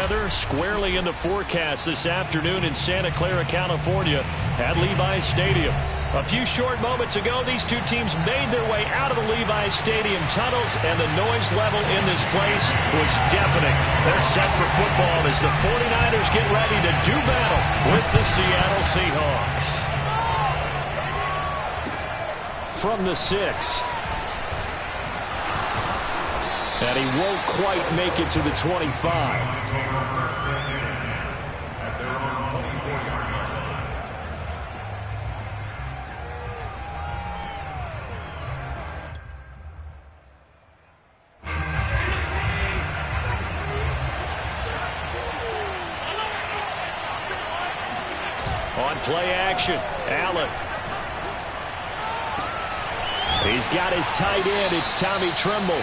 weather squarely in the forecast this afternoon in Santa Clara, California at Levi's Stadium. A few short moments ago, these two teams made their way out of the Levi's Stadium tunnels, and the noise level in this place was deafening. They're set for football as the 49ers get ready to do battle with the Seattle Seahawks. From the 6. And he won't quite make it to the 25. On play action, Allen. He's got his tight end. It's Tommy Tremble.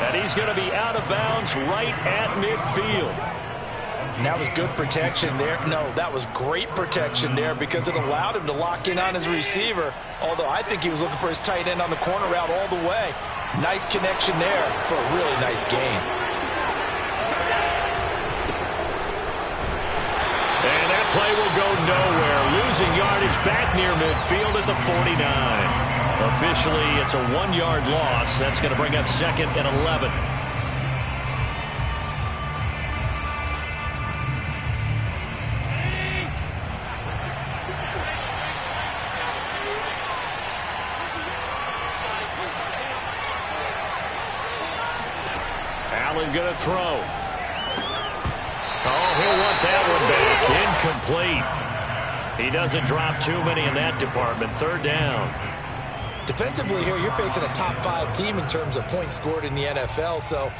And he's going to be out of bounds right at midfield. And that was good protection there. No, that was great protection there because it allowed him to lock in on his receiver. Although I think he was looking for his tight end on the corner route all the way. Nice connection there for a really nice gain. And that play will go nowhere. Losing yardage back near midfield at the 49. Officially, it's a 1-yard loss. That's going to bring up 2nd and 11. Allen going to throw. Oh, he'll want that one back. Incomplete. He doesn't drop too many in that department. 3rd down. Defensively here, you're facing a top 5 team in terms of points scored in the NFL. So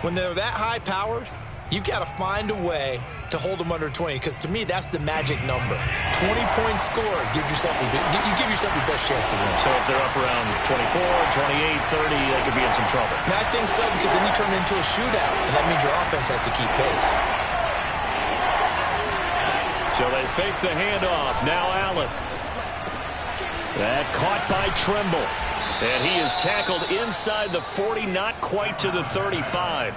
when they're that high-powered, you've got to find a way to hold them under 20. Because to me, that's the magic number. 20-point score gives yourself you give yourself your best chance to win. So if they're up around 24, 28, 30, they could be in some trouble. I think so, because then you turn it into a shootout, and that means your offense has to keep pace. So they fake the handoff. Now Allen. That caught by Tremble. And he is tackled inside the 40, not quite to the 35.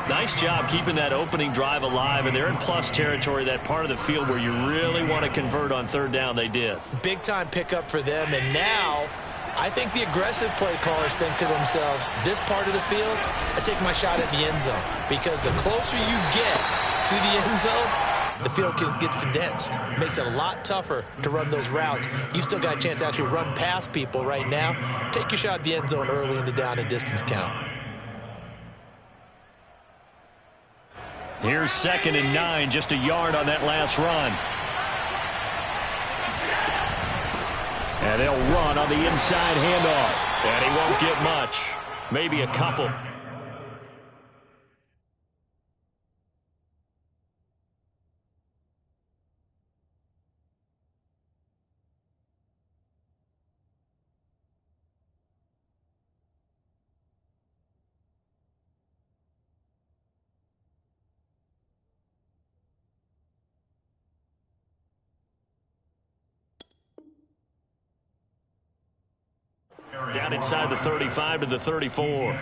Nice job keeping that opening drive alive, and they're in plus territory, that part of the field where you really want to convert on 3rd down. They did. Big-time pickup for them, and now I think the aggressive play callers think to themselves, this part of the field, I take my shot at the end zone, because the closer you get to the end zone, the field gets condensed. It makes it a lot tougher to run those routes. You still got a chance to actually run past people right now. Take your shot at the end zone early in the down and distance count. Here's 2nd and 9, just a yard on that last run. And they'll run on the inside handoff. And he won't get much. Maybe a couple. Down inside the 35 to the 34. A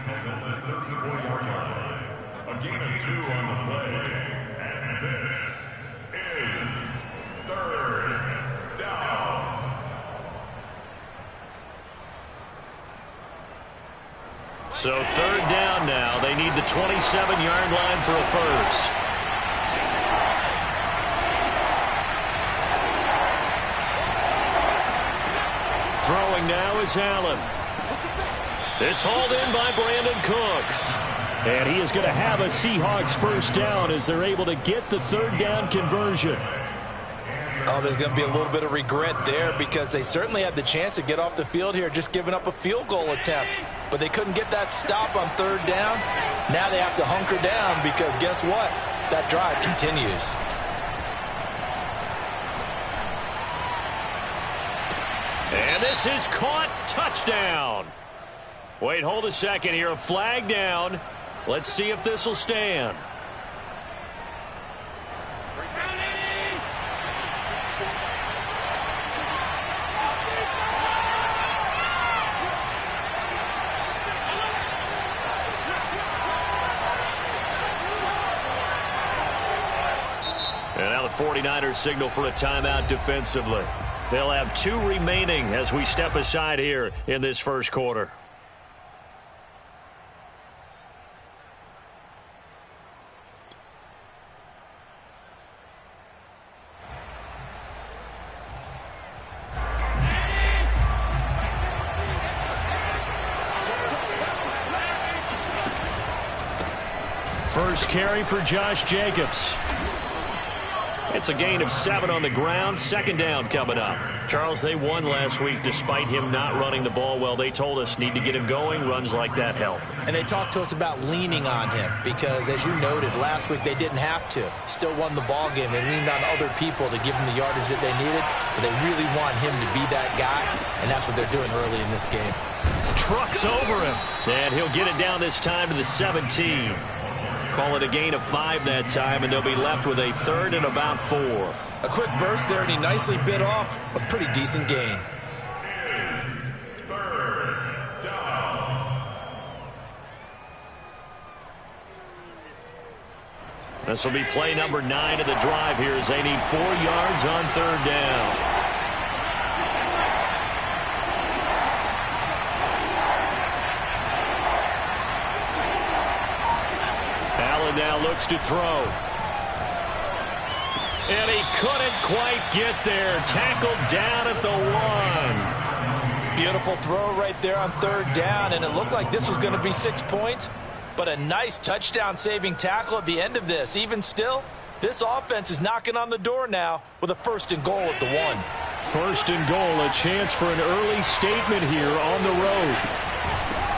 gain of 2 on the play. And this is 3rd down. So 3rd down now. They need the 27-yard line for a first. Throwing now is Allen. It's hauled in by Brandon Cooks. And he is going to have a Seahawks first down as they're able to get the 3rd down conversion. Oh, there's going to be a little bit of regret there because they certainly had the chance to get off the field here, just giving up a field goal attempt. But they couldn't get that stop on 3rd down. Now they have to hunker down because guess what? That drive continues. And this is caught. Touchdown. Wait, hold a second here. A flag down. Let's see if this will stand. 49ers signal for a timeout defensively. They'll have 2 remaining as we step aside here in this first quarter. First carry for Josh Jacobs. It's a gain of 7 on the ground. Second down coming up. Charles, they won last week despite him not running the ball well. They told us need to get him going. Runs like that help. And they talked to us about leaning on him because, as you noted, last week they didn't have to. Still won the ball game. They leaned on other people to give them the yardage that they needed. But they really want him to be that guy, and that's what they're doing early in this game. Trucks over him. And he'll get it down this time to the 17. Call it a gain of 5 that time, and they'll be left with a 3rd and about 4. A quick burst there, and he nicely bit off a pretty decent gain. This will be play number 9 of the drive here as they need 4 yards on 3rd down. Now looks to throw. And he couldn't quite get there. Tackled down at the 1. Beautiful throw right there on 3rd down, and it looked like this was going to be 6 points, but a nice touchdown-saving tackle at the end of this. Even still, this offense is knocking on the door now with a 1st and goal at the 1. 1st and goal, a chance for an early statement here on the road.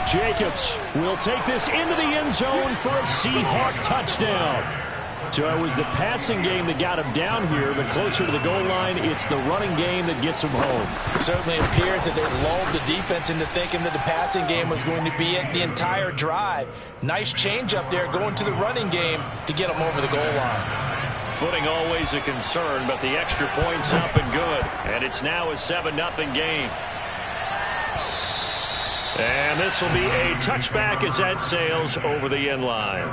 Jacobs will take this into the end zone for a Seahawk touchdown. So it was the passing game that got him down here, but closer to the goal line, it's the running game that gets him home. It certainly appears that they lulled the defense into thinking that the passing game was going to be it the entire drive. Nice change up there going to the running game to get them over the goal line. Footing always a concern, but the extra point's up and good. And it's now a 7-0 game. And this will be a touchback as that sails over the end line.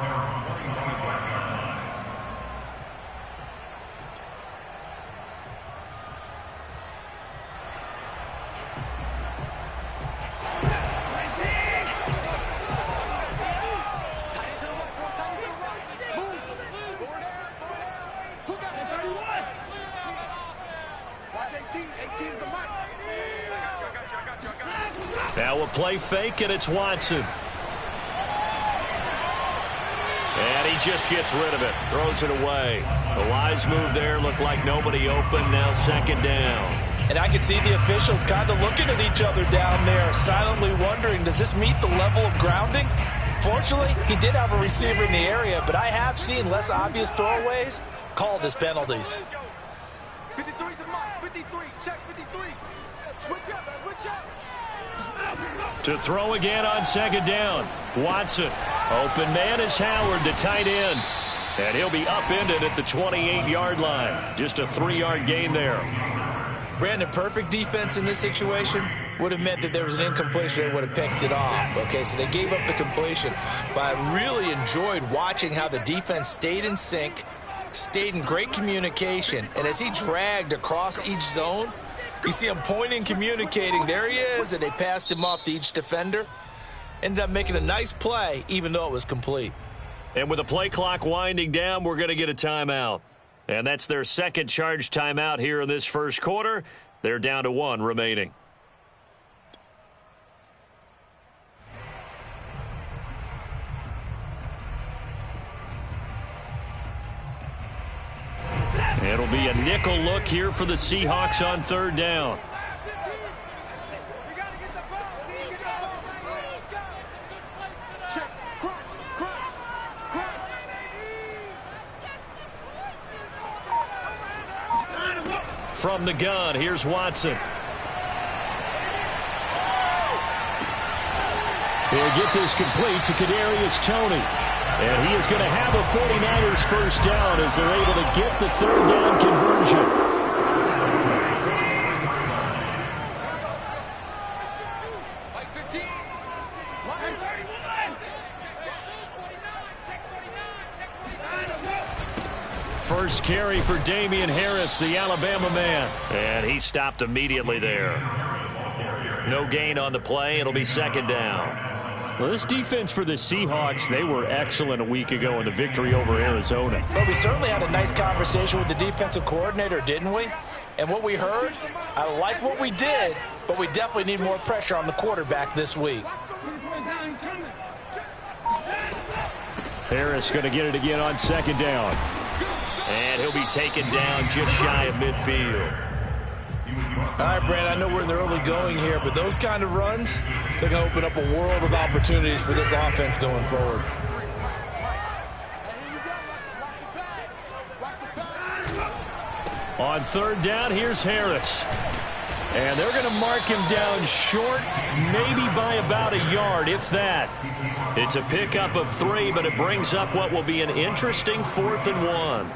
Now we'll play fake, and it's Watson. And he just gets rid of it. Throws it away. The wise move there. Looked like nobody open. Now 2nd down. And I can see the officials kind of looking at each other down there, silently wondering, does this meet the level of grounding? Fortunately, he did have a receiver in the area, but I have seen less obvious throwaways called as penalties. 53's the mark. 53. Check 53. Switch up. Switch up. To throw again on 2nd down. Watson. Open man is Howard, the tight end. And he'll be upended at the 28-yard line. Just a 3-yard gain there. Brandon, perfect defense in this situation would have meant that there was an incompletion. They would have picked it off. Okay, so they gave up the completion. But I really enjoyed watching how the defense stayed in sync, stayed in great communication. And as he dragged across each zone, you see him pointing, communicating. There he is, and they passed him off to each defender. Ended up making a nice play, even though it was complete. And with the play clock winding down, we're going to get a timeout. And that's their 2nd charge timeout here in this first quarter. They're down to 1 remaining. It'll be a nickel look here for the Seahawks on 3rd down. From the gun, here's Watson. He'll get this complete to Kadarius Toney. And he is going to have a 49ers first down as they're able to get the 3rd down conversion. First carry for Damian Harris, the Alabama man. And he stopped immediately there. No gain on the play. It'll be second down. Well, this defense for the Seahawks, they were excellent a week ago in the victory over Arizona. But we certainly had a nice conversation with the defensive coordinator, didn't we? And what we heard, I like what we did, but we definitely need more pressure on the quarterback this week. Harris going to get it again on second down. And he'll be taken down just shy of midfield. All right, Brand, I know we're in the early going here, but those kind of runs, they're going to open up a world of opportunities for this offense going forward. On third down, here's Harris. And they're going to mark him down short, maybe by about a yard, if that. It's a pickup of 3, but it brings up what will be an interesting 4th and 1.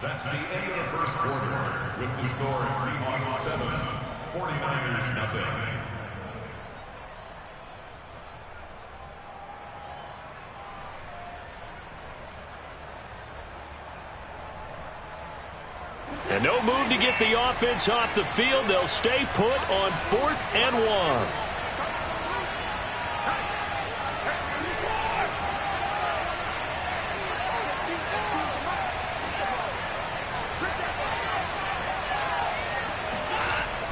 That's the end of the first quarter with the score Seahawks 7, 49ers nothing. And no move to get the offense off the field. They'll stay put on 4th and 1.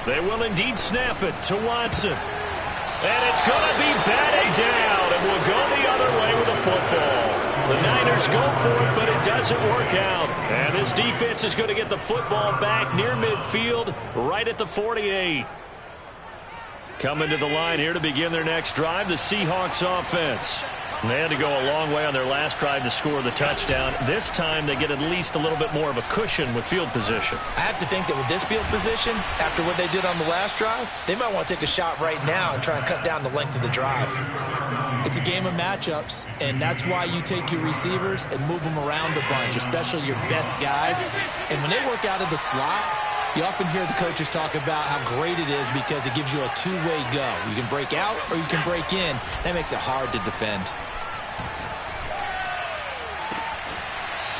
They will indeed snap it to Watson. And it's going to be batted down, and will go the other way with the football. The Niners go for it, but it doesn't work out. And this defense is going to get the football back near midfield, right at the 48. Coming to the line here to begin their next drive, the Seahawks offense. They had to go a long way on their last drive to score the touchdown. This time they get at least a little bit more of a cushion with field position. I have to think that with this field position, after what they did on the last drive, they might want to take a shot right now and try and cut down the length of the drive. It's a game of matchups, and that's why you take your receivers and move them around a bunch, especially your best guys. And when they work out of the slot, you often hear the coaches talk about how great it is because it gives you a two-way go. You can break out or you can break in. That makes it hard to defend.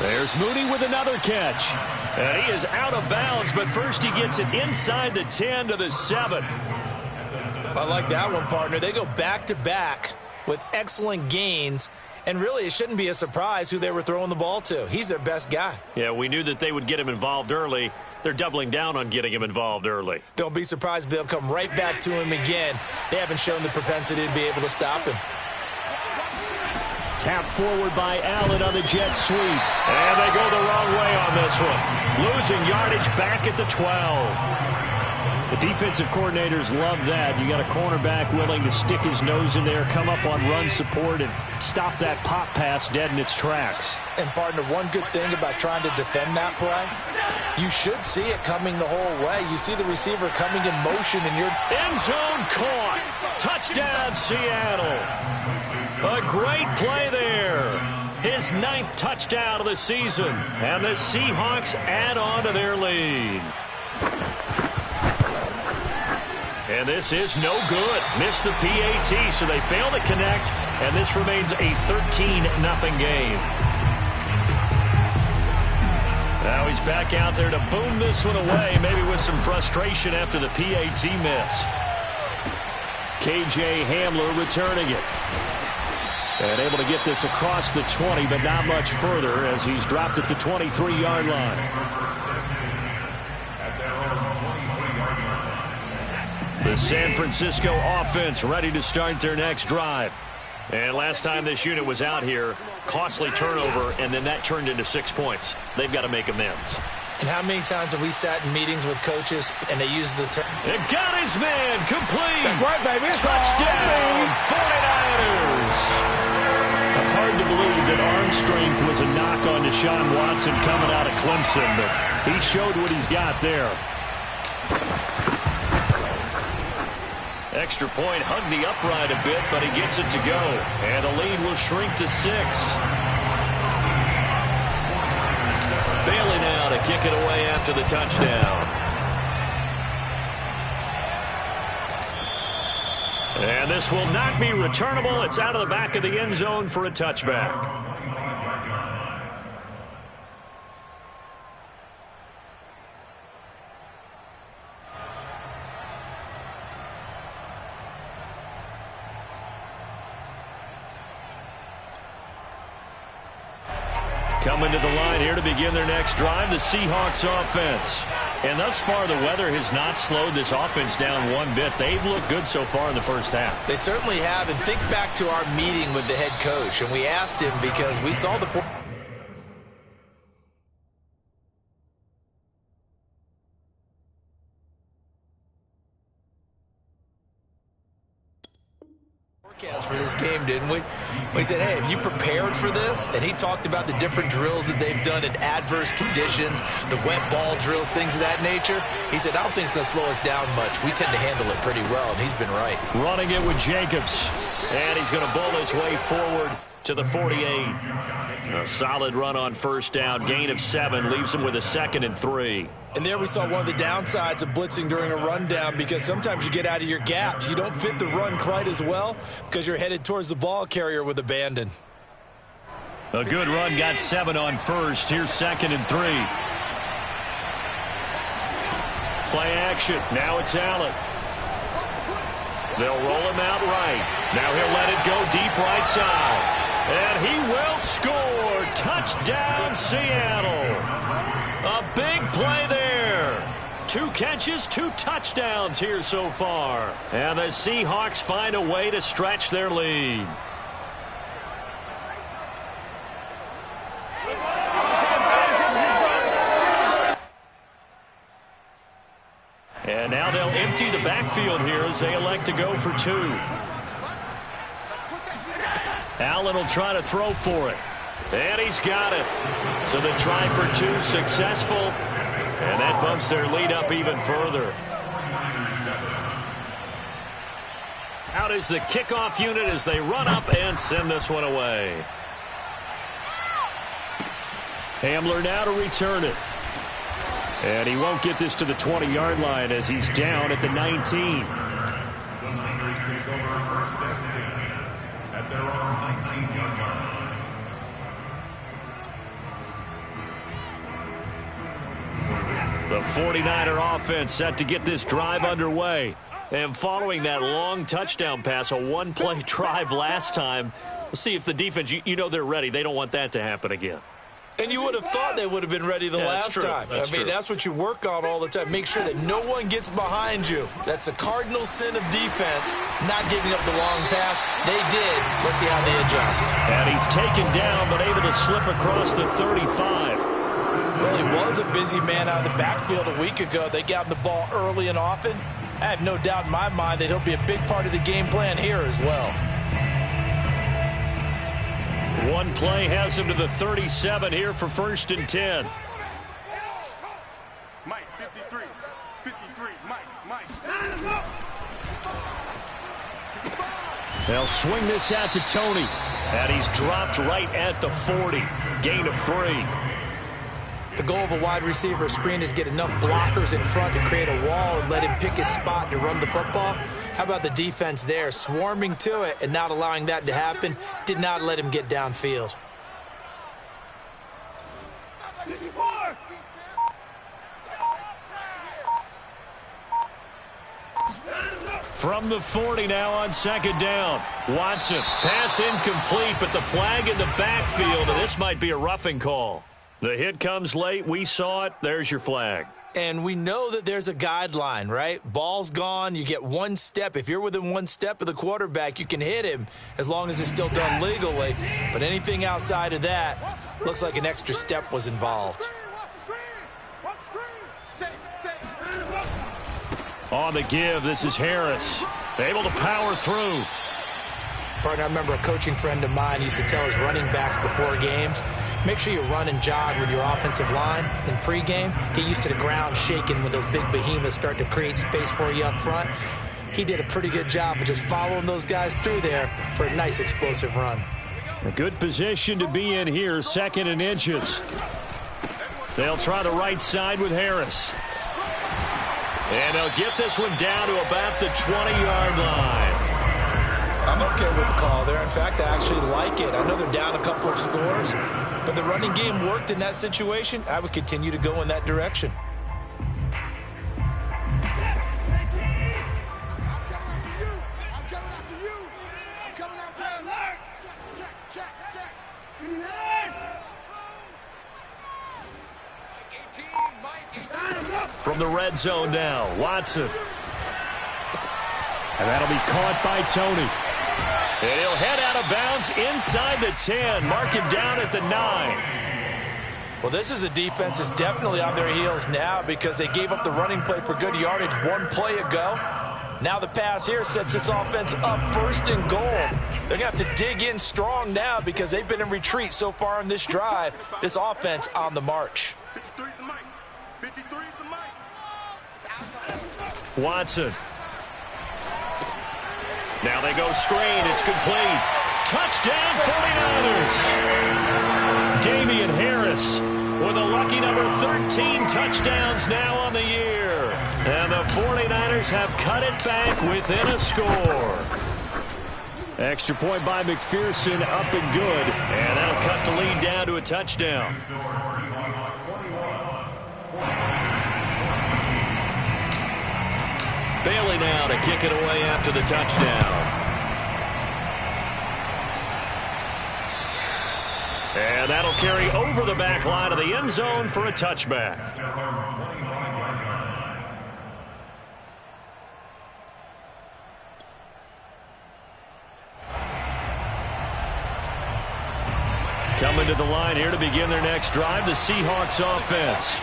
There's Mooney with another catch. And he is out of bounds, but first he gets it inside the 10 to the 7. I like that one, partner. They go back-to-back with excellent gains. And really, it shouldn't be a surprise who they were throwing the ball to. He's their best guy. Yeah, we knew that they would get him involved early. They're doubling down on getting him involved early. Don't be surprised if they'll come right back to him again. They haven't shown the propensity to be able to stop him. Tap forward by Allen on the jet sweep. And they go the wrong way on this one. Losing yardage back at the 12. The defensive coordinators love that. You got a cornerback willing to stick his nose in there, come up on run support, and stop that pop pass dead in its tracks. And, partner, one good thing about trying to defend that play, you should see it coming the whole way. You see the receiver coming in motion, and you're... End zone caught. Touchdown, Seattle. A great play there. His 9th touchdown of the season. And the Seahawks add on to their lead. And this is no good. Missed the PAT, so they fail to connect, and this remains a 13-0 game. Now he's back out there to boom this one away, maybe with some frustration after the PAT miss. KJ Hamler returning it. And able to get this across the 20, but not much further as he's dropped at the 23-yard line. The San Francisco offense ready to start their next drive. And last time this unit was out here, costly turnover, and then that turned into 6 points. They've got to make amends. And how many times have we sat in meetings with coaches and they use the term? It got his man complete. That's right, baby. Touchdown, 49ers. Hard to believe that arm strength was a knock on Deshaun Watson coming out of Clemson, but he showed what he's got there. Extra point hugged the upright a bit, but he gets it to go. And the lead will shrink to 6. Bailey now to kick it away after the touchdown. And this will not be returnable. It's out of the back of the end zone for a touchback. Coming to the line here to begin their next drive, the Seahawks offense. And thus far, the weather has not slowed this offense down one bit. They've looked good so far in the first half. They certainly have. And think back to our meeting with the head coach. And we asked him because we saw the forecast for this game, didn't we? We said, hey, have you prepared for this? And he talked about the different drills that they've done in adverse conditions, the wet ball drills, things of that nature. He said, I don't think it's going to slow us down much. We tend to handle it pretty well, and he's been right. Running it with Jacobs. And he's going to bowl his way forward to the 48. A solid run on first down. Gain of 7 leaves him with a 2nd and 3. And there we saw one of the downsides of blitzing during a rundown, because sometimes you get out of your gaps. You don't fit the run quite as well because you're headed towards the ball carrier with abandon. A good run, got 7 on first. Here's 2nd and 3. Play action. Now it's Allen. They'll roll him out right. Now he'll let it go deep right side. And he will score. Touchdown, Seattle. A big play there. 2 catches, 2 touchdowns here so far. And the Seahawks find a way to stretch their lead. And now they'll empty the backfield here as they elect to go for 2. Allen will try to throw for it. And he's got it. So the try for 2 successful. And that bumps their lead up even further. Out is the kickoff unit as they run up and send this one away. Hamler now to return it. And he won't get this to the 20-yard line as he's down at the 19. The Niners take over first and 10 at their own 19-yard line. The 49er offense set to get this drive underway. And following that long touchdown pass, a one-play drive last time, we'll see if the defense, you know they're ready. They don't want that to happen again. And you would have thought they would have been ready the last time. That's what you work on all the time. Make sure that no one gets behind you. That's the cardinal sin of defense, not giving up the long pass. They did. Let's see how they adjust. And he's taken down, but able to slip across the 35. Well, he was a busy man out of the backfield a week ago. They got him the ball early and often. I have no doubt in my mind that he'll be a big part of the game plan here as well. One play has him to the 37 here for 1st and 10. Mike, 53. 53. Mike. They'll swing this out to Tony. And he's dropped right at the 40. Gain of 3. The goal of a wide receiver screen is get enough blockers in front to create a wall and let him pick his spot to run the football. How about the defense there, swarming to it and not allowing that to happen? Did not let him get downfield. From the 40 now on 2nd down. Watson, pass incomplete, but the flag in the backfield, and this might be a roughing call. The hit comes late. We saw it. There's your flag. And we know that there's a guideline, right? Ball's gone. You get 1 step. If you're within 1 step of the quarterback, you can hit him as long as it's still done legally. But anything outside of that, looks like an extra step was involved. On the give, this is Harris. Able to power through. Partner, I remember a coaching friend of mine used to tell his running backs before games, make sure you run and jog with your offensive line in pregame. Get used to the ground shaking when those big behemoths start to create space for you up front. he did a pretty good job of just following those guys through there for a nice explosive run. A good position to be in here, 2nd and inches. They'll try the right side with Harris. And they'll get this one down to about the 20-yard line. I'm okay with the call there. In fact, I actually like it. I know they're down a couple of scores, but the running game worked in that situation. I would continue to go in that direction. From the red zone now, Watson. And that'll be caught by Tony. And he'll head out of bounds inside the 10. Mark him down at the 9. Well, this is a defense that's definitely on their heels now because they gave up the running play for good yardage one play ago. Now the pass here sets this offense up 1st and goal. They're going to have to dig in strong now because they've been in retreat so far in this drive. This offense on the march. 53 is the mic. 53 is the mic. Watson. Now they go screen. It's complete. Touchdown 49ers. Damian Harris with a lucky number 13 touchdowns now on the year. And the 49ers have cut it back within a score. Extra point by McPherson, up and good. And that'll cut the lead down to a touchdown. Bailey now to kick it away after the touchdown. And that'll carry over the back line of the end zone for a touchback. Coming to the line here to begin their next drive, the Seahawks offense.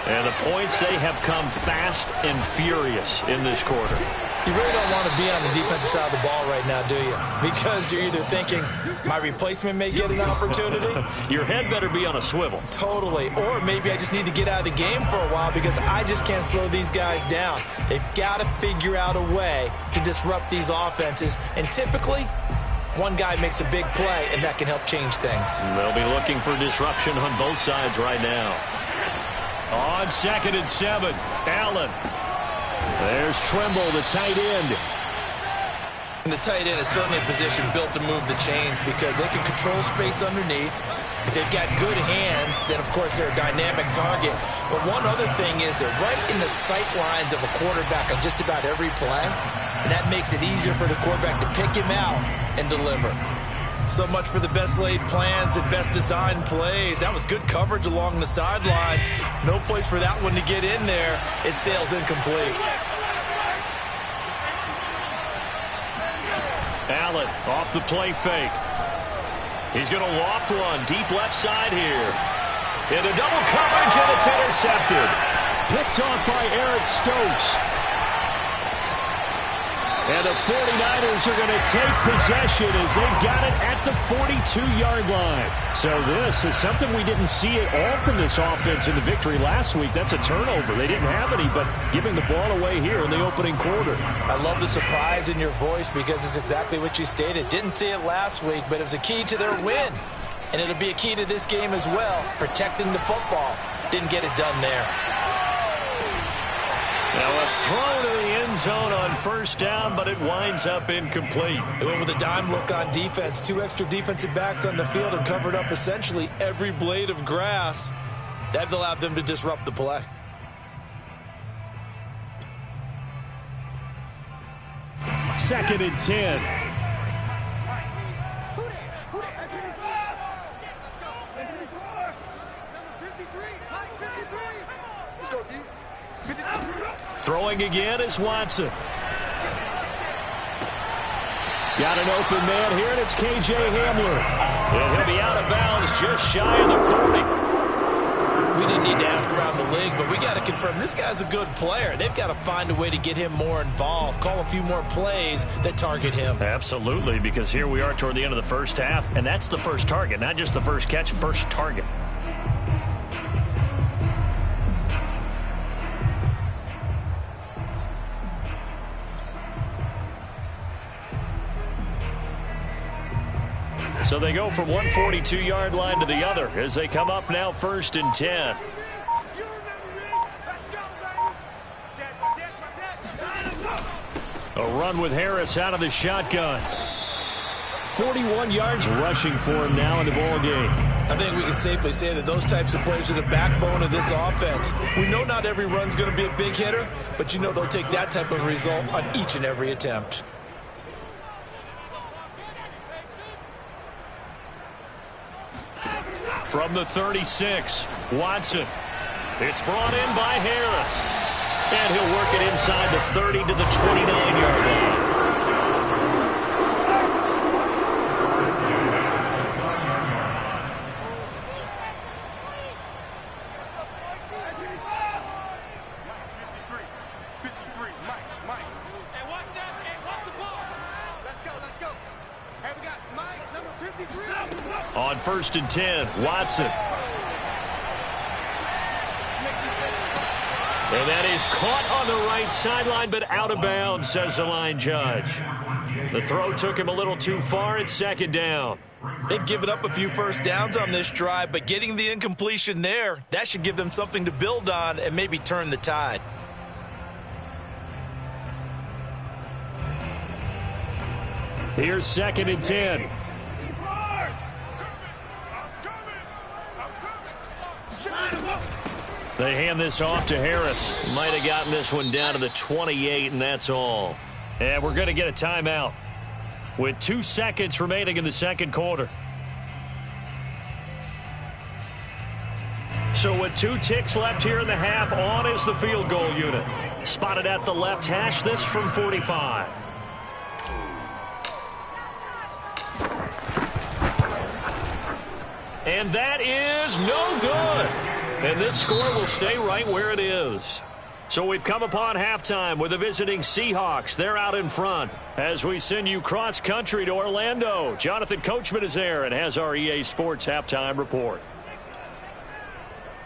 And the points, they have come fast and furious in this quarter. You really don't want to be on the defensive side of the ball right now, do you? Because you're either thinking, my replacement may get an opportunity. Your head better be on a swivel. Totally. Or maybe I just need to get out of the game for a while because I just can't slow these guys down. They've got to figure out a way to disrupt these offenses. And typically, one guy makes a big play, and that can help change things. They'll be looking for disruption on both sides right now. On 2nd and 7, Allen. There's Tremble, the tight end. And the tight end is certainly a position built to move the chains because they can control space underneath. If they've got good hands, then, of course, they're a dynamic target. But one other thing is they're right in the sight lines of a quarterback on just about every play. And that makes it easier for the quarterback to pick him out and deliver. So much for the best laid plans and best designed plays. That was good coverage along the sidelines. No place for that one to get in there. It sails incomplete. Allen off the play fake. He's going to loft one deep left side here. Into double coverage, and it's intercepted. Picked off by Eric Stokes. And the 49ers are going to take possession as they've got it at the 42-yard line. So this is something we didn't see at all from this offense in the victory last week. That's a turnover. They didn't have any, but giving the ball away here in the opening quarter. I love the surprise in your voice because it's exactly what you stated. Didn't see it last week, but it was a key to their win. And it'll be a key to this game as well, protecting the football. Didn't get it done there. Now a throw to the end zone on 1st down, but it winds up incomplete. They went with a dime look on defense. 2 extra defensive backs on the field and covered up essentially every blade of grass. That allowed them to disrupt the play. Second and 10. Throwing again is Watson. Got an open man here, and it's K.J. Hamler. And he'll be out of bounds just shy of the 40. We didn't need to ask around the league, but we got to confirm this guy's a good player. They've got to find a way to get him more involved, call a few more plays that target him. Absolutely, because here we are toward the end of the first half, and that's the first target, not just the first catch, first target. So they go from one 42-yard line to the other as they come up now 1st and 10. A run with Harris out of the shotgun. 41 yards rushing for him now in the ball game. I think we can safely say that those types of players are the backbone of this offense. We know not every run's going to be a big hitter, but you know they'll take that type of result on each and every attempt. From the 36, Watson. It's brought in by Harris. And he'll work it inside the 30 to the 29-yard line. On 1st and 10, Watson. And that is caught on the right sideline, but out of bounds, says the line judge. The throw took him a little too far. It's 2nd down. They've given up a few first downs on this drive, but getting the incompletion there, that should give them something to build on and maybe turn the tide. Here's 2nd and 10. They hand this off to Harris. Might have gotten this one down to the 28, and that's all. And we're going to get a timeout with 2 seconds remaining in the 2nd quarter. So with 2 ticks left here in the half, on is the field goal unit. Spotted at the left hash, this from 45. And that is no good. And this score will stay right where it is. So we've come upon halftime with the visiting Seahawks. They're out in front as we send you cross-country to Orlando. Jonathan Coachman is there and has our EA Sports halftime report.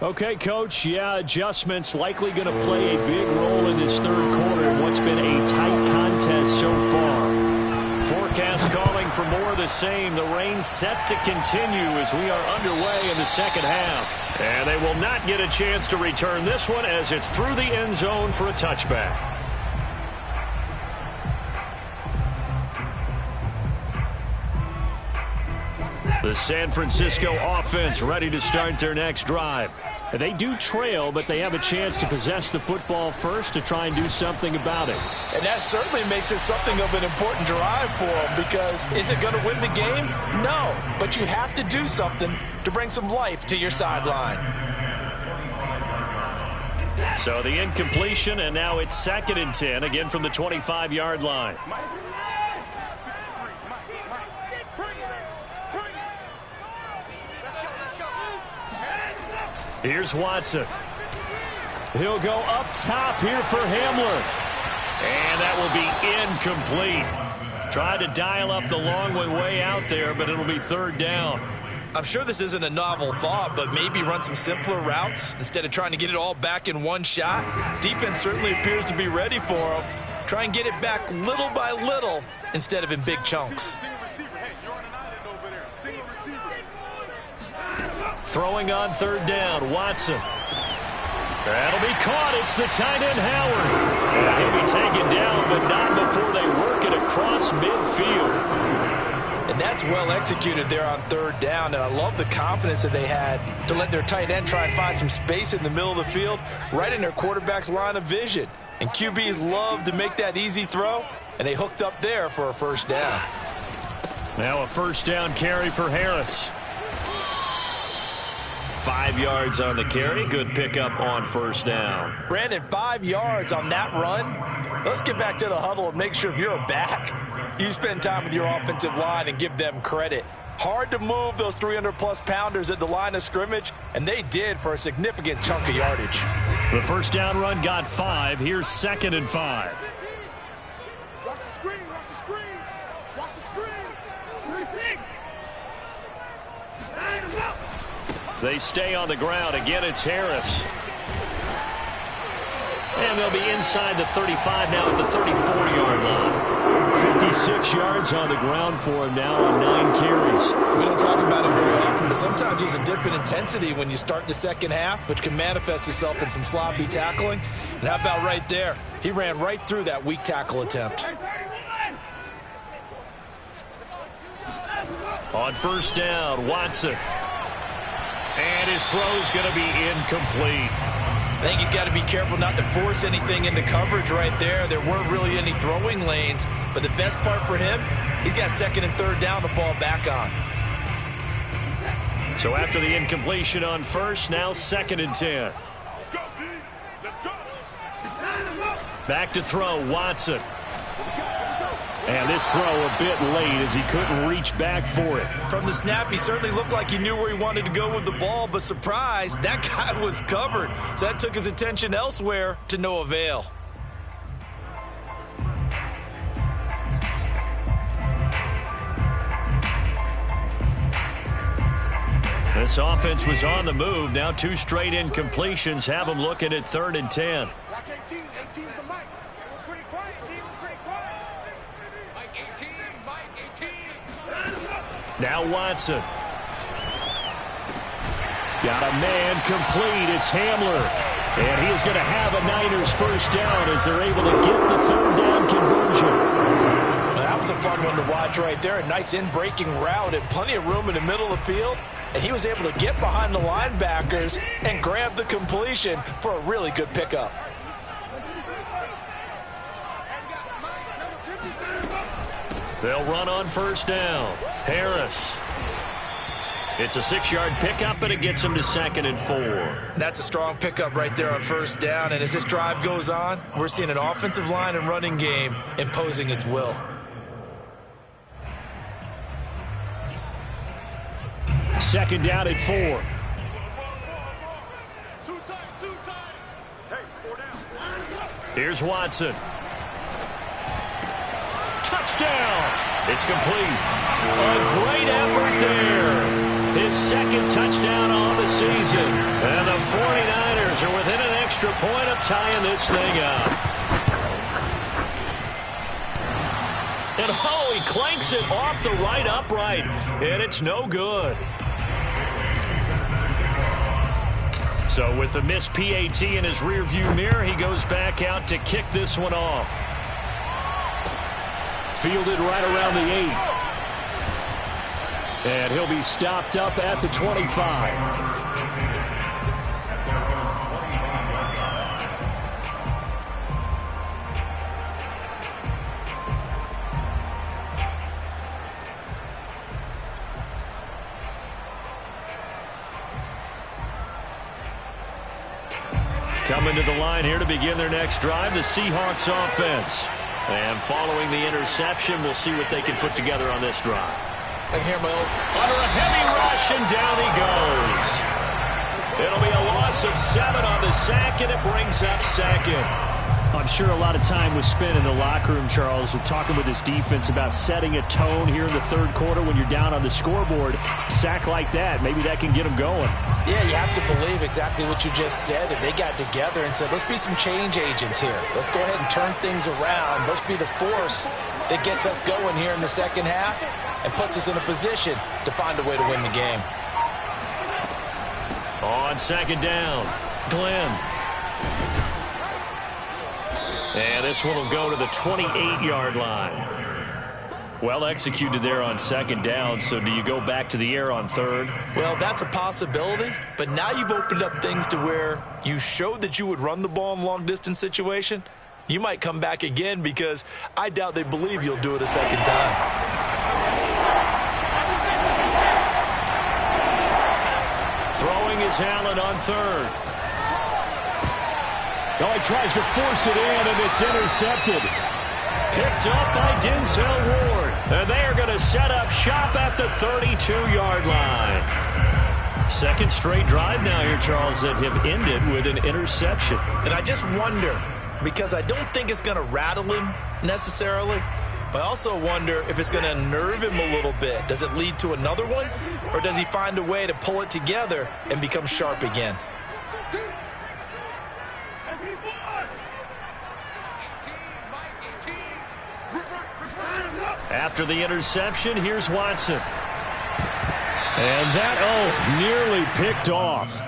Okay, Coach. Yeah, adjustments likely going to play a big role in this 3rd quarter in what's been a tight contest so far. Forecast calling for more of the same. The rain set to continue as we are underway in the 2nd half. And they will not get a chance to return this one as it's through the end zone for a touchback. The San Francisco offense ready to start their next drive. They do trail, but they have a chance to possess the football first to try and do something about it. And that certainly makes it something of an important drive for them, because is it going to win the game? No, but you have to do something to bring some life to your sideline. So the incompletion, and now it's 2nd and 10, again from the 25-yard line. Here's Watson. He'll go up top here for Hamler. And that will be incomplete. Tried to dial up the long one way out there, but it'll be 3rd down. I'm sure this isn't a novel thought, but maybe run some simpler routes instead of trying to get it all back in one shot. Defense certainly appears to be ready for them. Try and get it back little by little instead of in big chunks. Throwing on 3rd down, Watson. That'll be caught. It's the tight end, Howard. And he'll be taken down, but not before they work it across midfield. And that's well executed there on 3rd down, and I love the confidence that they had to let their tight end try and find some space in the middle of the field, right in their quarterback's line of vision. And QBs love to make that easy throw, and they hooked up there for a 1st down. Now a 1st down carry for Harris. 5 yards on the carry. Good pickup on 1st down. Brandon, 5 yards on that run. Let's get back to the huddle and make sure if you're a back, you spend time with your offensive line and give them credit. Hard to move those 300-plus pounders at the line of scrimmage, and they did for a significant chunk of yardage. The 1st down run got 5. Here's 2nd and 5. Watch the screen, watch the screen. Watch the screen. 3-6. They stay on the ground. Again, it's Harris. And they'll be inside the 35 now at the 34-yard line. 56 6 yards on the ground for him now on 9 carries. We don't talk about it very often, but sometimes there's a dip in intensity when you start the second half, which can manifest itself in some sloppy tackling. And how about right there? He ran right through that weak tackle attempt. On first down, Watson. And his throw's going to be incomplete. I think he's got to be careful not to force anything into coverage right there. There weren't really any throwing lanes, but the best part for him, he's got second and third down to fall back on. So after the incompletion on first, now 2nd and 10. Back to throw, Watson. And this throw a bit late as he couldn't reach back for it. From the snap, he certainly looked like he knew where he wanted to go with the ball, but surprise, that guy was covered. So that took his attention elsewhere to no avail. This offense was on the move. Now 2 straight incompletions have him looking at 3rd and 10. Watch 18. 18's the mic. We're pretty quiet, team. We're pretty quiet. Mike 18. Mike 18. Now Watson. Got a man complete. It's Hamler. And he is going to have a Niners first down as they're able to get the 3rd down conversion. That was a fun one to watch right there. A nice in-breaking route and plenty of room in the middle of the field. And he was able to get behind the linebackers and grab the completion for a really good pickup. They'll run on first down. Harris. It's a 6-yard pickup, but it gets him to 2nd and 4. That's a strong pickup right there on first down. And as this drive goes on, we're seeing an offensive line and running game imposing its will. Second down at 4. 2 times. 2 times. Hey, 4 down. Here's Watson. Touchdown. It's complete. A great effort there. His 2nd touchdown on the season. And the 49ers are within an extra point of tying this thing up. And oh, he clanks it off the right upright. And it's no good. So with the missed PAT in his rearview mirror, he goes back out to kick this one off. Fielded right around the 8. And he'll be stopped up at the 25. Coming to the line here to begin their next drive, the Seahawks offense. And following the interception, we'll see what they can put together on this drive. Here, Mo. Under a heavy rush, and down he goes. It'll be a loss of 7 on the sack, and it brings up 2nd. I'm sure a lot of time was spent in the locker room, Charles, with talking with his defense about setting a tone here in the 3rd quarter when you're down on the scoreboard. Sack like that, maybe that can get them going. Yeah, you have to believe exactly what you just said, that they got together and said, let's be some change agents here. Let's go ahead and turn things around. Let's be the force that gets us going here in the second half and puts us in a position to find a way to win the game. On 2nd down, Glenn. And this one will go to the 28-yard line. Well executed there on 2nd down, so do you go back to the air on 3rd? Well, that's a possibility, but now you've opened up things to where you showed that you would run the ball in long-distance situation. You might come back again because I doubt they believe you'll do it a 2nd time. Throwing is Allen on 3rd. Oh, he tries to force it in, and it's intercepted. Picked up by Denzel Ward. And they are going to set up shop at the 32-yard line. 2nd straight drive now here, Charles, that have ended with an interception. And I just wonder, because I don't think it's going to rattle him necessarily, but I also wonder if it's going to unnerve him a little bit. Does it lead to another one, or does he find a way to pull it together and become sharp again? After the interception, here's Watson. And that, nearly picked off.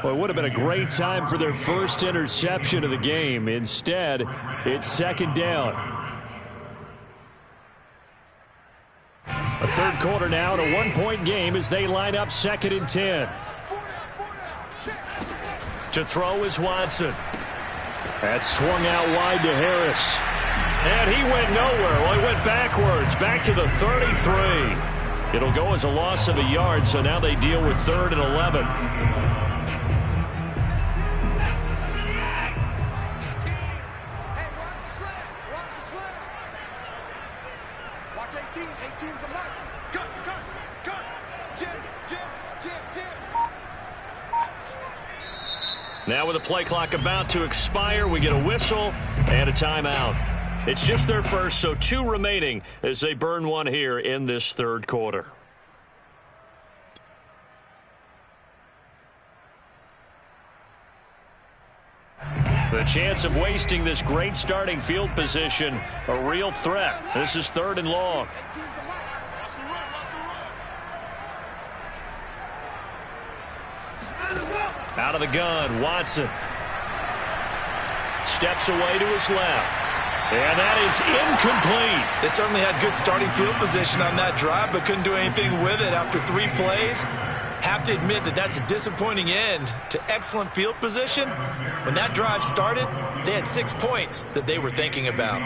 Well, it would have been a great time for their first interception of the game. Instead, it's second down. A third quarter now and a one-point game as they line up 2nd and 10. To throw is Watson. That swung out wide to Harris. And he went nowhere. Well, he went backwards, back to the 33. It'll go as a loss of a yard, so now they deal with 3rd and 11. Now with the play clock about to expire, we get a whistle and a timeout. It's just their first, so 2 remaining as they burn one here in this third quarter. The chance of wasting this great starting field position, a real threat. This is 3rd and long. Out of the gun, Watson. Steps away to his left. And that is incomplete. They certainly had good starting field position on that drive, but couldn't do anything with it after 3 plays. Have to admit that that's a disappointing end to excellent field position. When that drive started, they had 6 points that they were thinking about.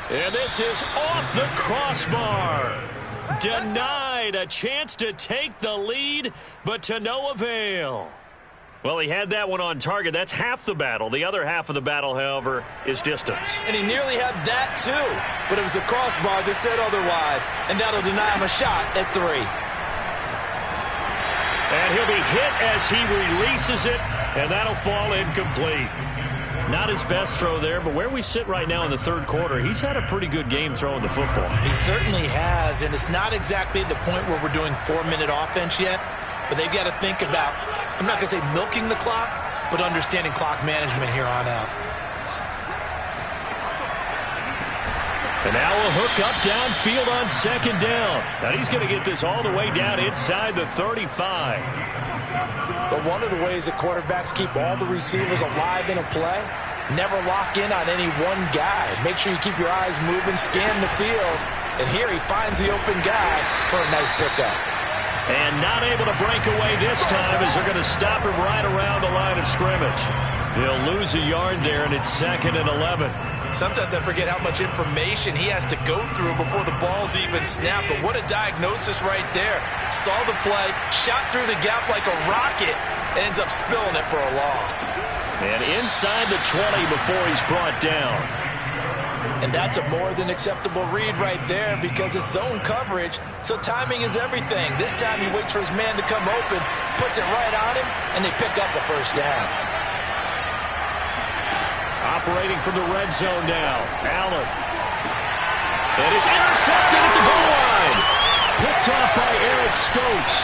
And this is off the crossbar. Denied a chance to take the lead, but to no avail. Well, he had that one on target. That's half the battle. The other half of the battle, however, is distance. And he nearly had that, too. But it was the crossbar that said otherwise, and that'll deny him a shot at 3. And he'll be hit as he releases it, and that'll fall incomplete. Not his best throw there, but where we sit right now in the third quarter, he's had a pretty good game throwing the football. He certainly has, and it's not exactly at the point where we're doing 4-minute offense yet, but they've got to think about, I'm not going to say milking the clock, but understanding clock management here on out. And now a hook up downfield on 2nd down. Now he's going to get this all the way down inside the 35. But one of the ways that quarterbacks keep all the receivers alive in a play, never lock in on any one guy. Make sure you keep your eyes moving, scan the field. And here he finds the open guy for a nice pickup. And not able to break away this time as they're going to stop him right around the line of scrimmage. He'll lose a yard there, and it's 2nd and 11. Sometimes I forget how much information he has to go through before the ball's even snapped. But what a diagnosis right there. Saw the play, shot through the gap like a rocket, ends up spilling it for a loss. And inside the 20 before he's brought down. And that's a more than acceptable read right there because it's zone coverage, so timing is everything. This time he waits for his man to come open, puts it right on him, and they pick up a first down. Operating from the red zone now, Allen. And it's intercepted at the goal line. Picked off by Eric Stokes.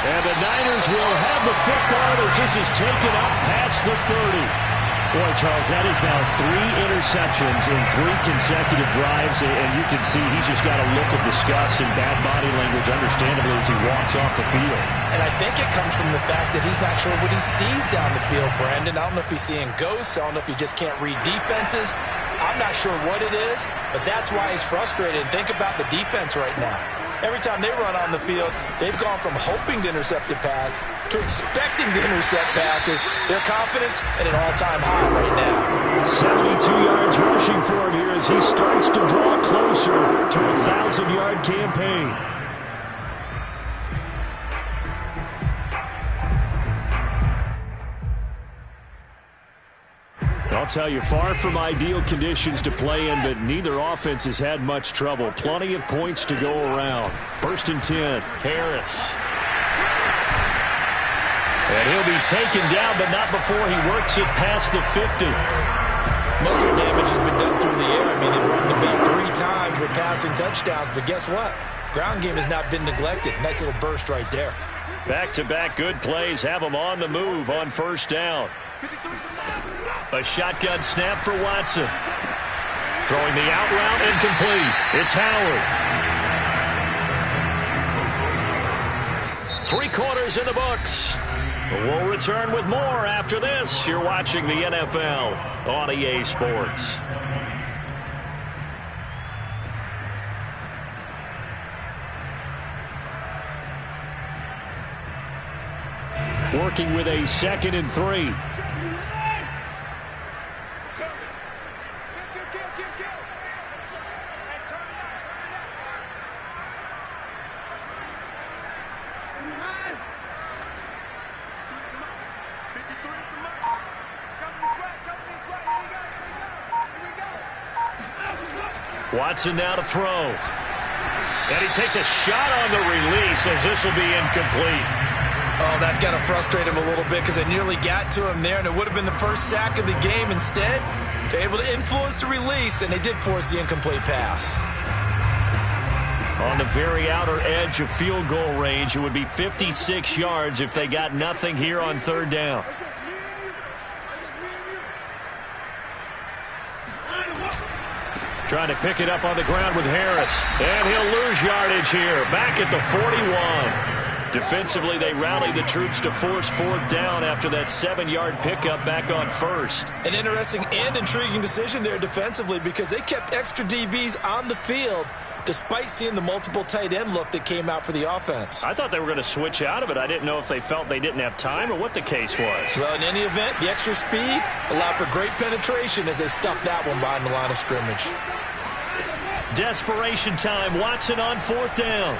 And the Niners will have the football as this is taken up past the 30. Boy, Charles, that is now 3 interceptions in 3 consecutive drives, and you can see he's just got a look of disgust and bad body language, understandably, as he walks off the field. And I think it comes from the fact that he's not sure what he sees down the field, Brandon. I don't know if he's seeing ghosts. I don't know if he just can't read defenses. I'm not sure what it is, but that's why he's frustrated. Think about the defense right now. Every time they run on the field, they've gone from hoping to intercept a pass to expecting to intercept passes. Their confidence at an all-time high right now. 72 yards rushing for him here as he starts to draw closer to a 1,000-yard campaign. I'll tell you, far from ideal conditions to play in, but neither offense has had much trouble. Plenty of points to go around. 1st and 10. Harris. And he'll be taken down, but not before he works it past the 50. Most of the damage has been done through the air. I mean, they've run the ball 3 times with passing touchdowns, but guess what? Ground game has not been neglected. Nice little burst right there. Back-to-back good plays have him on the move on 1st down. A shotgun snap for Watson. Throwing the out route incomplete. It's Howard. 3 quarters in the books. We'll return with more after this. You're watching the NFL on EA Sports. Working with a 2nd and 3. Watson now to throw. And he takes a shot on the release as this will be incomplete. Oh, that's got to frustrate him a little bit because they nearly got to him there, and it would have been the first sack of the game. Instead, they're able to influence the release, and they did force the incomplete pass. On the very outer edge of field goal range, it would be 56 yards if they got nothing here on 3rd down. Trying to pick it up on the ground with Harris. And he'll lose yardage here. Back at the 41. Defensively, they rally the troops to force 4th down after that 7-yard pickup back on 1st. An interesting and intriguing decision there defensively because they kept extra DBs on the field despite seeing the multiple tight end look that came out for the offense. I thought they were going to switch out of it. I didn't know if they felt they didn't have time or what the case was. Well, in any event, the extra speed allowed for great penetration as they stuffed that one behind the line of scrimmage. Desperation time. Watson on 4th down.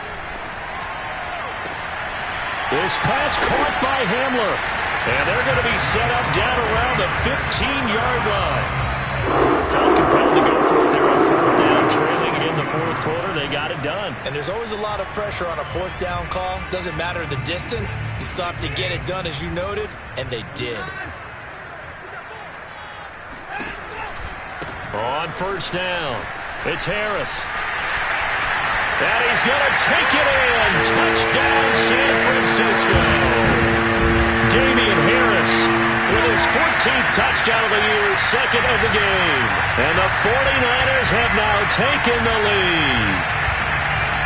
This pass caught by Hamler. And they're going to be set up down around the 15-yard line. Felt compelled to go for it there on 4th down, trailing in the 4th quarter. They got it done. And there's always a lot of pressure on a 4th down call. Doesn't matter the distance. You stop to get it done, as you noted, and they did. On 1st down, it's Harris. And he's going to take it in. Touchdown, San Francisco. Damian Harris with his 14th touchdown of the year, 2nd of the game. And the 49ers have now taken the lead.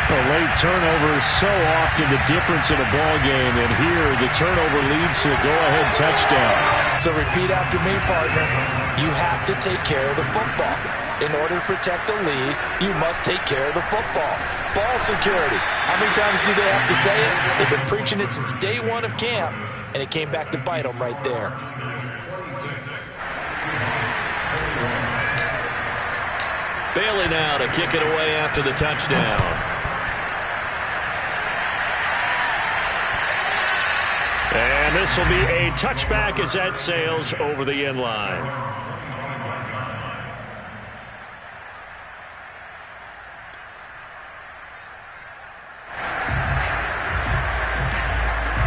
A late turnover is so often the difference in a ball game, and here the turnover leads to a go-ahead touchdown. So repeat after me, partner. You have to take care of the football. In order to protect the lead, you must take care of the football. Ball security. How many times do they have to say it? They've been preaching it since day 1 of camp, and it came back to bite them right there. Bailey now to kick it away after the touchdown. And this will be a touchback as that sails over the end line.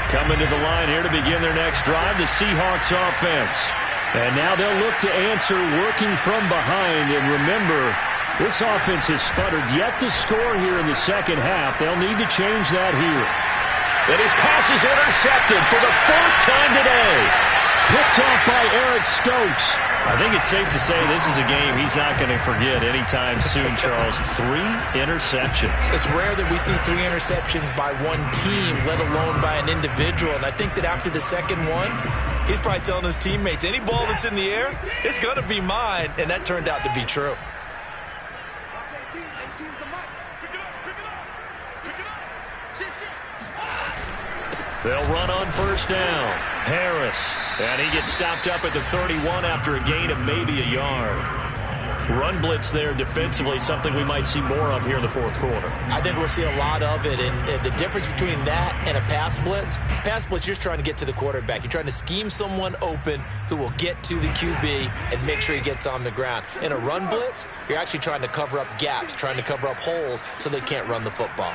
Coming to the line here to begin their next drive, the Seahawks offense. And now they'll look to answer working from behind. And remember, this offense has sputtered yet to score here in the 2nd half. They'll need to change that here. And his pass is intercepted for the 4th time today. Picked off by Eric Stokes. I think it's safe to say this is a game he's not going to forget anytime soon, Charles. 3 interceptions. It's rare that we see 3 interceptions by one team, let alone by an individual. And I think that after the 2nd one, he's probably telling his teammates, any ball that's in the air, it's going to be mine. And that turned out to be true. They'll run on 1st down. Harris. And he gets stopped up at the 31 after a gain of maybe a yard. Run blitz there defensively, something we might see more of here in the fourth quarter. I think we'll see a lot of it, and the difference between that and a pass blitz, you're just trying to get to the quarterback. You're trying to scheme someone open who will get to the QB and make sure he gets on the ground. In a run blitz, you're actually trying to cover up gaps, trying to cover up holes so they can't run the football.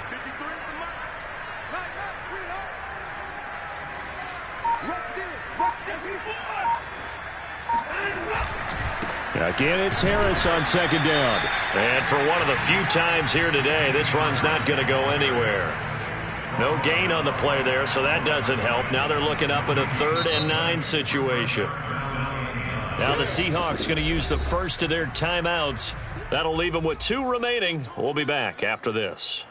Again, it's Harris on second down. And for one of the few times here today, this run's not going to go anywhere. No gain on the play there, so that doesn't help. Now they're looking up at a 3rd and 9 situation. Now the Seahawks going to use the first of their timeouts. That'll leave them with 2 remaining. We'll be back after this.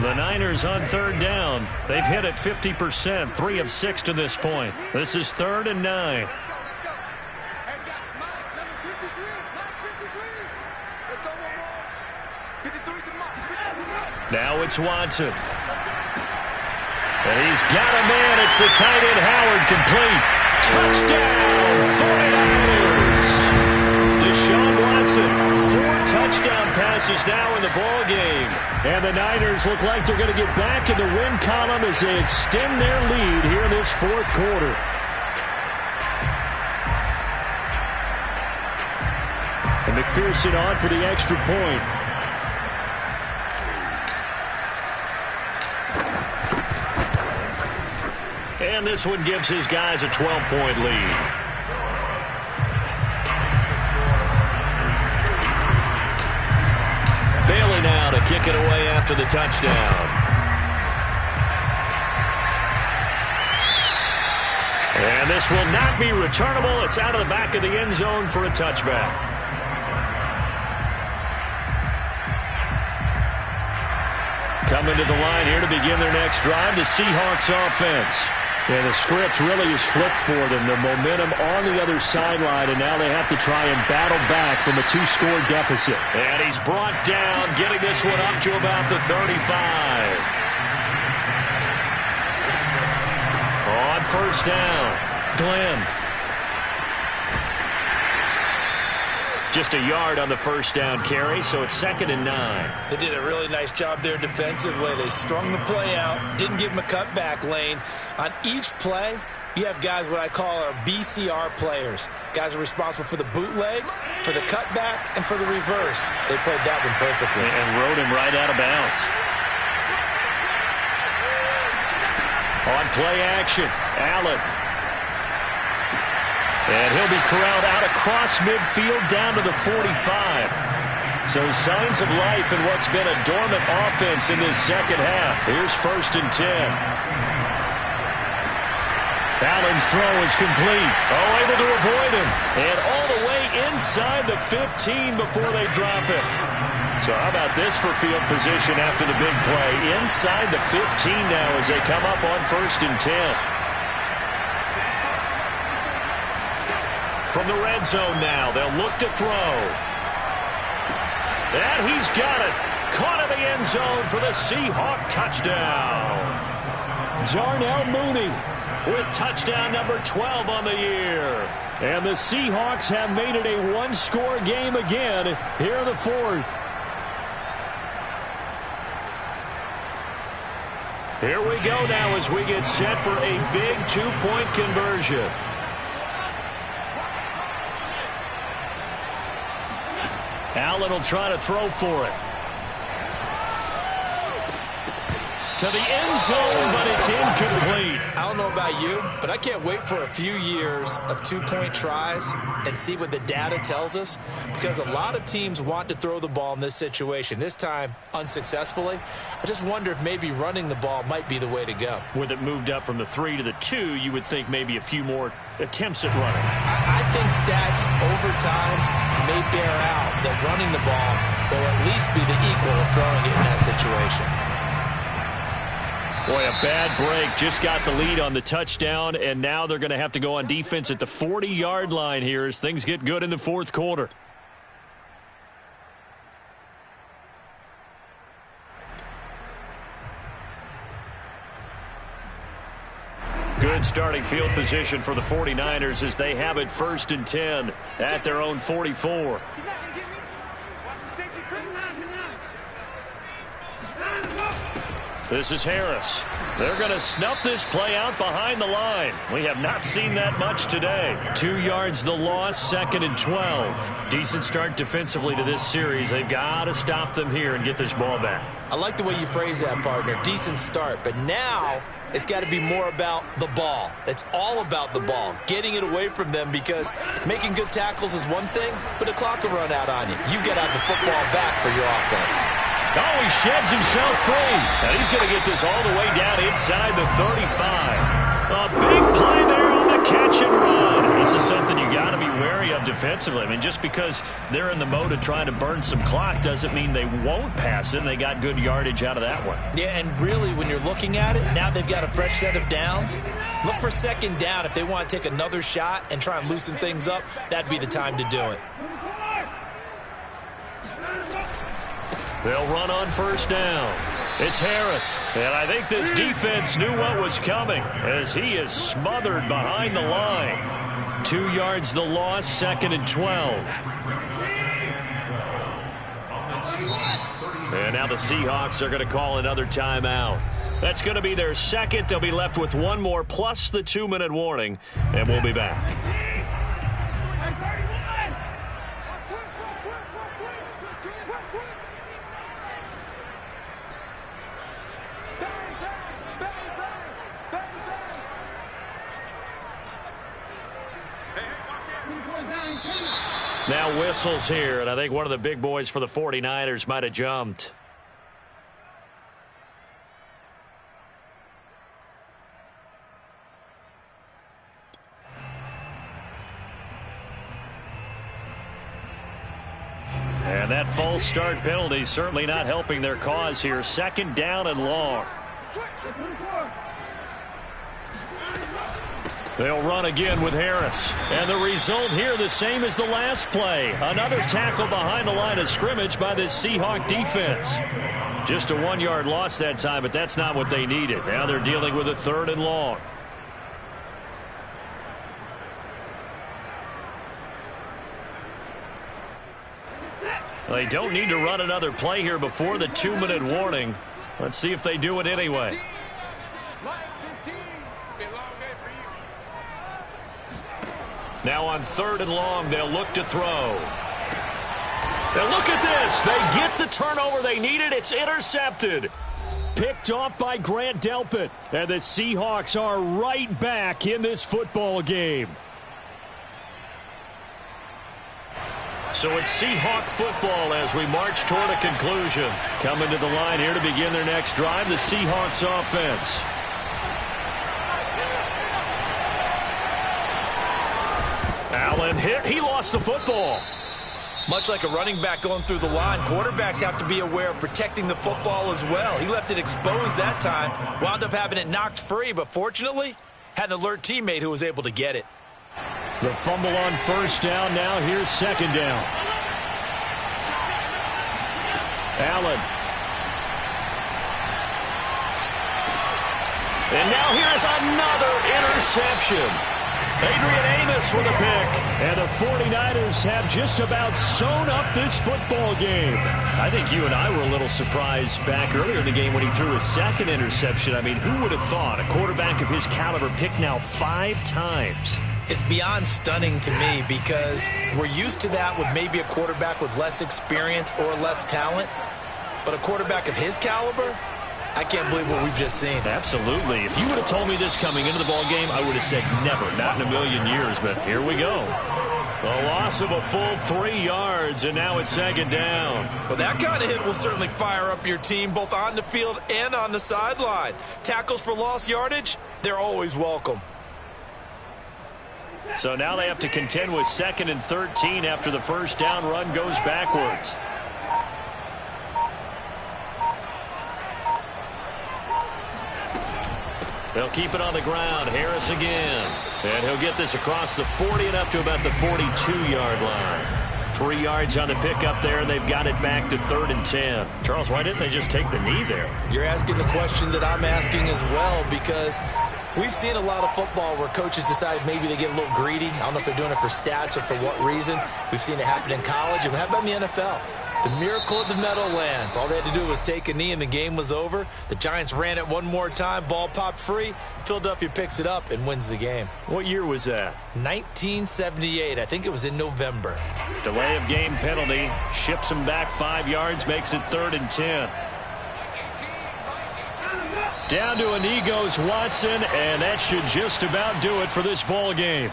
The Niners on 3rd down. They've hit it 50%, 3 of 6 to this point. This is 3rd and 9. Let's go. Hey, we got Mike, number 53. Mike 53. Let's go one more. 53's the Mike. Now it's Watson. And he's got a man. It's the tight end Howard, complete. Touchdown, 49ers. Deshaun Watson, 4 touchdown passes now in the ball game. And the Niners look like they're going to get back in the win column as they extend their lead here in this fourth quarter. And McPherson on for the extra point. And this one gives his guys a 12-point lead. Bailey now to kick it away after the touchdown. And this will not be returnable. It's out of the back of the end zone for a touchback. Coming to the line here to begin their next drive, the Seahawks offense. Yeah, the script really is flipped for them. The momentum on the other sideline, and now they have to try and battle back from a 2-score deficit. And he's brought down, getting this one up to about the 35. On first down, Glenn. Just a yard on the first down carry, so it's 2nd and 9. They did a really nice job there defensively. They strung the play out, didn't give him a cutback lane. On each play, you have guys what I call our BCR players. Guys are responsible for the bootleg, for the cutback, and for the reverse. They played that one perfectly. And rode him right out of bounds. On play action, Allen. And he'll be corralled out across midfield down to the 45. So signs of life in what's been a dormant offense in this second half. Here's 1st and 10. Allen's throw is complete. Oh, able to avoid him. And all the way inside the 15 before they drop it. So how about this for field position after the big play? Inside the 15 now as they come up on 1st and 10. From the red zone now, they'll look to throw. And he's got it. Caught in the end zone for the Seahawk touchdown. Darnell Mooney with touchdown number 12 on the year. And the Seahawks have made it a 1-score game again here in the 4th. Here we go now as we get set for a big 2-point conversion. Allen will try to throw for it. To the end zone, but it's incomplete. I don't know about you, but I can't wait for a few years of 2-point tries and see what the data tells us, because a lot of teams want to throw the ball in this situation. This time, unsuccessfully. I just wonder if maybe running the ball might be the way to go. With it moved up from the 3 to the 2, you would think maybe a few more attempts at running. I think stats over time may bear out that running the ball will at least be the equal of throwing it in that situation. Boy, a bad break. Just got the lead on the touchdown, and now they're going to have to go on defense at the 40-yard line here as things get good in the fourth quarter. Good Good starting field position for the 49ers as they have it 1st and 10 at their own 44. He's not going to get me. Watch the safety. This is Harris. They're going to snuff this play out behind the line. We have not seen that much today. 2 yards the loss, 2nd and 12. Decent start defensively to this series. They've got to stop them here and get this ball back. I like the way you phrase that, partner. Decent start. But now it's got to be more about the ball. It's all about the ball. Getting it away from them, because making good tackles is one thing, but the clock will run out on you. You've got to have the football back for your offense. Oh, he sheds himself free. And he's going to get this all the way down inside the 35. A big play there on the catch and run. This is something you got to be wary of defensively. I mean, just because they're in the mode of trying to burn some clock doesn't mean they won't pass it. And they got good yardage out of that one. Yeah, and really, when you're looking at it, now they've got a fresh set of downs. Look for 2nd down. If they want to take another shot and try and loosen things up, that'd be the time to do it. They'll run on 1st down. It's Harris. And I think this defense knew what was coming as he is smothered behind the line. 2 yards the loss, 2nd and 12. And now the Seahawks are going to call another timeout. That's going to be their 2nd. They'll be left with 1 more plus the 2-minute warning. And we'll be back. Now whistles here, and I think one of the big boys for the 49ers might have jumped. And that false start penalty certainly not helping their cause here. 2nd down and long. They'll run again with Harris. And the result here the same as the last play. Another tackle behind the line of scrimmage by this Seahawk defense. Just a 1-yard loss that time, but that's not what they needed. Now they're dealing with a 3rd and long. They don't need to run another play here before the 2-minute warning. Let's see if they do it anyway. Now on 3rd and long, they'll look to throw. Now look at this. They get the turnover they needed. It's intercepted. Picked off by Grant Delpit. And the Seahawks are right back in this football game. So it's Seahawk football as we march toward a conclusion. Coming to the line here to begin their next drive, the Seahawks offense. Allen hit. He lost the football. Much like a running back going through the line, quarterbacks have to be aware of protecting the football as well. He left it exposed that time, wound up having it knocked free, but fortunately had an alert teammate who was able to get it. The fumble on 1st down. Now here's 2nd down. Allen. And now here's another interception. Adrian Amos with a pick. And the 49ers have just about sewn up this football game. I think you and I were a little surprised back earlier in the game when he threw his 2nd interception. I mean, who would have thought a quarterback of his caliber picked now 5 times? It's beyond stunning to me because we're used to that with maybe a quarterback with less experience or less talent. But a quarterback of his caliber, I can't believe what we've just seen. Absolutely. If you would have told me this coming into the ball game, I would have said never, not in a million years. But here we go. A loss of a full 3 yards, and now it's 2nd down. Well, that kind of hit will certainly fire up your team both on the field and on the sideline. Tackles for lost yardage, they're always welcome. So now they have to contend with 2nd and 13 after the 1st down run goes backwards. They'll keep it on the ground. Harris again. And he'll get this across the 40 and up to about the 42-yard line. 3 yards on the pickup there, and they've got it back to 3rd and 10. Charles, why didn't they just take the knee there? You're asking the question that I'm asking as well, because We've seen a lot of football where coaches decide maybe they get a little greedy. I don't know if they're doing it for stats or for what reason. We've seen it happen in college, and how about in the NFL? The miracle of the Meadowlands. All they had to do was take a knee, and the game was over. The Giants ran it one more time. Ball popped free. Philadelphia picks it up and wins the game. What year was that? 1978. I think it was in November. Delay of game penalty. Ships him back 5 yards, makes it 3rd and 10. Down to a knee goes Watson, and that should just about do it for this ball game.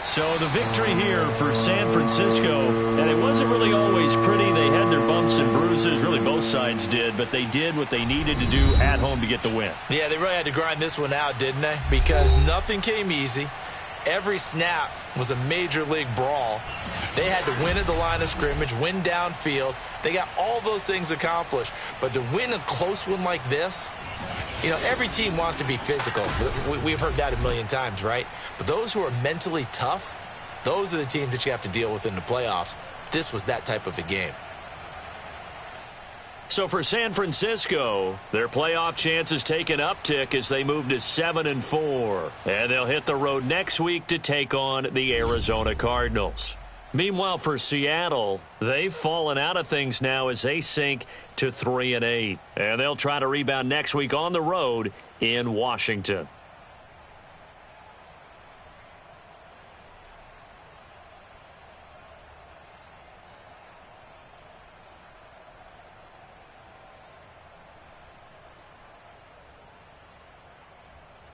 So the victory here for San Francisco, and it wasn't really always pretty. They had their bumps and bruises, really both sides did, but they did what they needed to do at home to get the win. Yeah, they really had to grind this one out, didn't they? Because nothing came easy. Every snap was a major league brawl. They had to win at the line of scrimmage, win downfield. They got all those things accomplished. But to win a close one like this, you know, every team wants to be physical. We've heard that a million times, right? But those who are mentally tough, those are the teams that you have to deal with in the playoffs. This was that type of a game. So for San Francisco, their playoff chances take an uptick as they move to 7-4. And they'll hit the road next week to take on the Arizona Cardinals. Meanwhile, for Seattle, they've fallen out of things now as they sink to 3-8. And they'll try to rebound next week on the road in Washington.